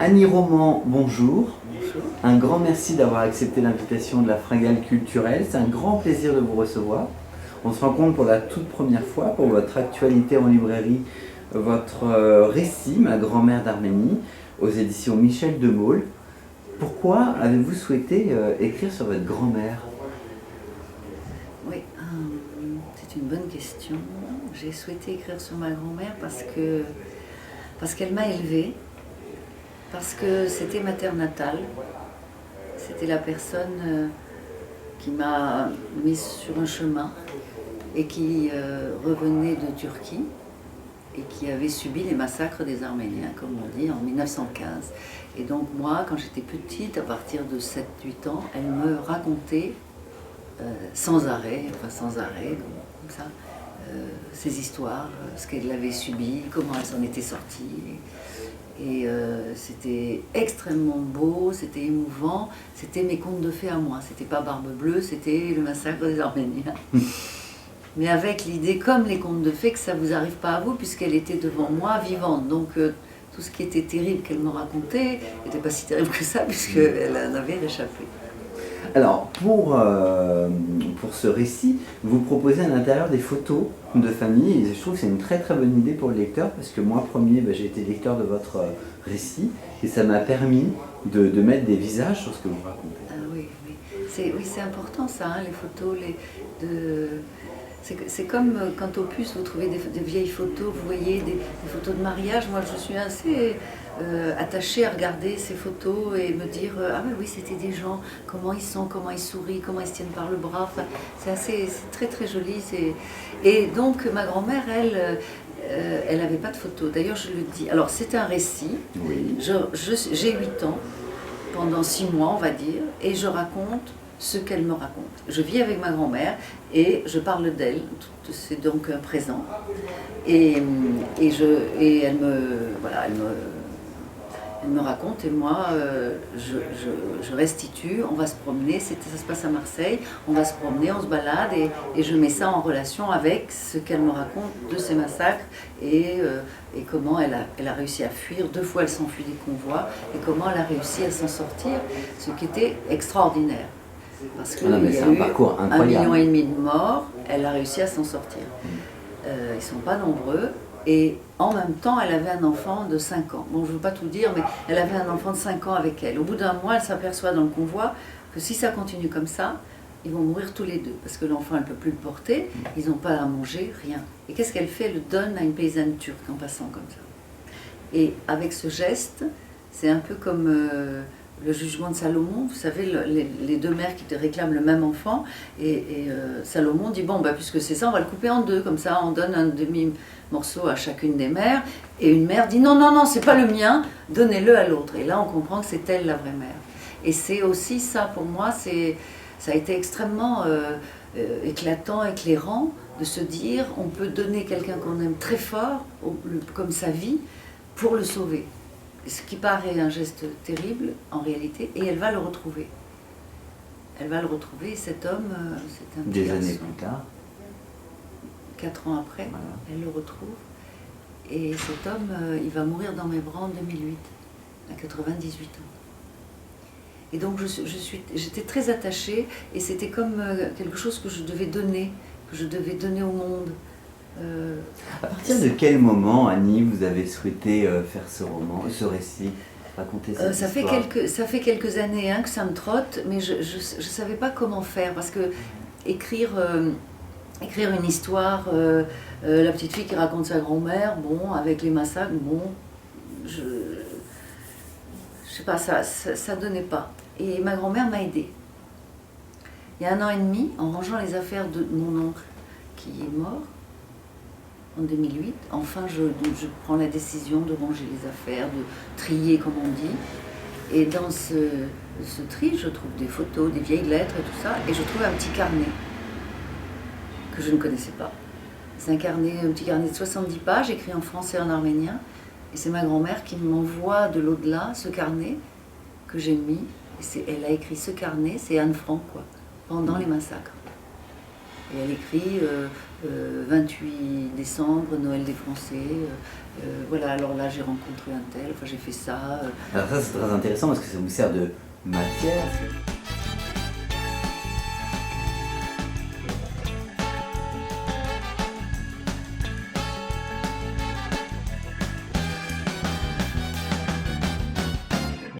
Annie Roman, bonjour. Bonjour. Un grand merci d'avoir accepté l'invitation de la Fringale culturelle. C'est un grand plaisir de vous recevoir. On se rencontre pour la toute première fois pour votre actualité en librairie, votre récit, Ma grand-mère d'Arménie, aux éditions Michel de Maulle. Pourquoi avez-vous souhaité écrire sur votre grand-mère? Oui, c'est une bonne question. J'ai souhaité écrire sur ma grand-mère parce qu'elle m'a élevée, parce que c'était ma terre natale. C'était la personne qui m'a mise sur un chemin et qui revenait de Turquie et qui avait subi les massacres des Arméniens, comme on dit, en 1915. Et donc moi, quand j'étais petite, à partir de 7-8 ans, elle me racontait sans arrêt, comme ça, ses histoires, ce qu'elle avait subi, comment elle s'en était sortie. Et c'était extrêmement beau, c'était émouvant, c'était mes contes de fées à moi. C'était pas Barbe Bleue, c'était le massacre des Arméniens. Mais avec l'idée, comme les contes de fées, que ça vous arrive pas à vous, puisqu'elle était devant moi, vivante. Donc tout ce qui était terrible qu'elle me racontait n'était pas si terrible que ça, puisqu'elle en avait réchappé. Alors, pour ce récit, vous proposez à l'intérieur des photos de famille, et je trouve que c'est une très très bonne idée pour le lecteur, parce que moi, premier, j'ai été lecteur de votre récit, et ça m'a permis de mettre des visages sur ce que vous racontez. Ah oui, oui. C'est important ça, hein, les photos, c'est comme quand au puce vous trouvez des vieilles photos, vous voyez des photos de mariage. Moi je suis assez attachée à regarder ces photos et me dire ah oui, c'était des gens, comment ils sont, comment ils sourient, comment ils se tiennent par le bras. Enfin, c'est très très joli. Et donc ma grand-mère, elle n'avait pas de photos. D'ailleurs je le dis. Alors c'est un récit. Oui. J'ai 8 ans, pendant 6 mois on va dire, et je raconte ce qu'elle me raconte. Je vis avec ma grand-mère et je parle d'elle, c'est donc un présent. Et elle me raconte et moi je restitue, on va se promener, ça se passe à Marseille, on va se promener, on se balade et je mets ça en relation avec ce qu'elle me raconte de ces massacres et comment elle a réussi à fuir. 2 fois elle s'enfuit des convois et comment elle a réussi à s'en sortir, ce qui était extraordinaire. Parce qu'il y a eu parcours 1,5 incroyable. million de morts, elle a réussi à s'en sortir. Ils ne sont pas nombreux. Et en même temps, elle avait un enfant de 5 ans. Bon, je ne veux pas tout dire, mais elle avait un enfant de 5 ans avec elle. Au bout d'un mois, elle s'aperçoit dans le convoi que si ça continue comme ça, ils vont mourir tous les deux. Parce que l'enfant, elle ne peut plus le porter, ils n'ont pas à manger, rien. Et qu'est-ce qu'elle fait? Elle le donne à une paysanne turque en passant comme ça. Et avec ce geste, c'est un peu comme le jugement de Salomon. Vous savez, les 2 mères qui te réclament le même enfant. Et Salomon dit, bon, puisque c'est ça, on va le couper en 2. Comme ça, on donne un demi-morceau à chacune des mères. Et une mère dit, non, non, non, c'est pas le mien, donnez-le à l'autre. Et là, on comprend que c'est elle la vraie mère. Et c'est aussi ça, pour moi, ça a été extrêmement éclatant, éclairant, de se dire, on peut donner quelqu'un qu'on aime très fort, comme sa vie, pour le sauver. Ce qui paraît un geste terrible en réalité, et elle va le retrouver. Elle va le retrouver, cet homme, c'est un petit Des garçon. années plus tard. 4 ans après, Voilà. elle le retrouve. Et cet homme, il va mourir dans mes bras en 2008, à 98 ans. Et donc j'étais très attachée, et c'était comme quelque chose que je devais donner au monde. À partir de quel moment, Annie, vous avez souhaité faire ce roman, ce récit, raconter cette histoire? Ça fait quelques années que ça me trotte, mais je ne savais pas comment faire, parce que écrire une histoire, la petite fille qui raconte sa grand-mère, bon, avec les massacres, bon, je sais pas, ça donnait pas. Et ma grand-mère m'a aidée. Il y a 1 an et demi, en rangeant les affaires de mon oncle qui est mort, en 2008, enfin je prends la décision de ranger les affaires, de trier comme on dit. Et dans ce tri, je trouve des photos, des vieilles lettres et tout ça, et je trouve un petit carnet que je ne connaissais pas. C'est un petit carnet de 70 pages, écrit en français et en arménien, et c'est ma grand-mère qui m'envoie de l'au-delà ce carnet que j'ai mis. Et elle a écrit ce carnet, c'est Anne Frank, quoi, pendant les massacres. Et elle écrit 28 décembre, Noël des Français. Voilà, alors là j'ai rencontré un tel, enfin j'ai fait ça. Alors ça c'est très intéressant parce que ça vous sert de matière.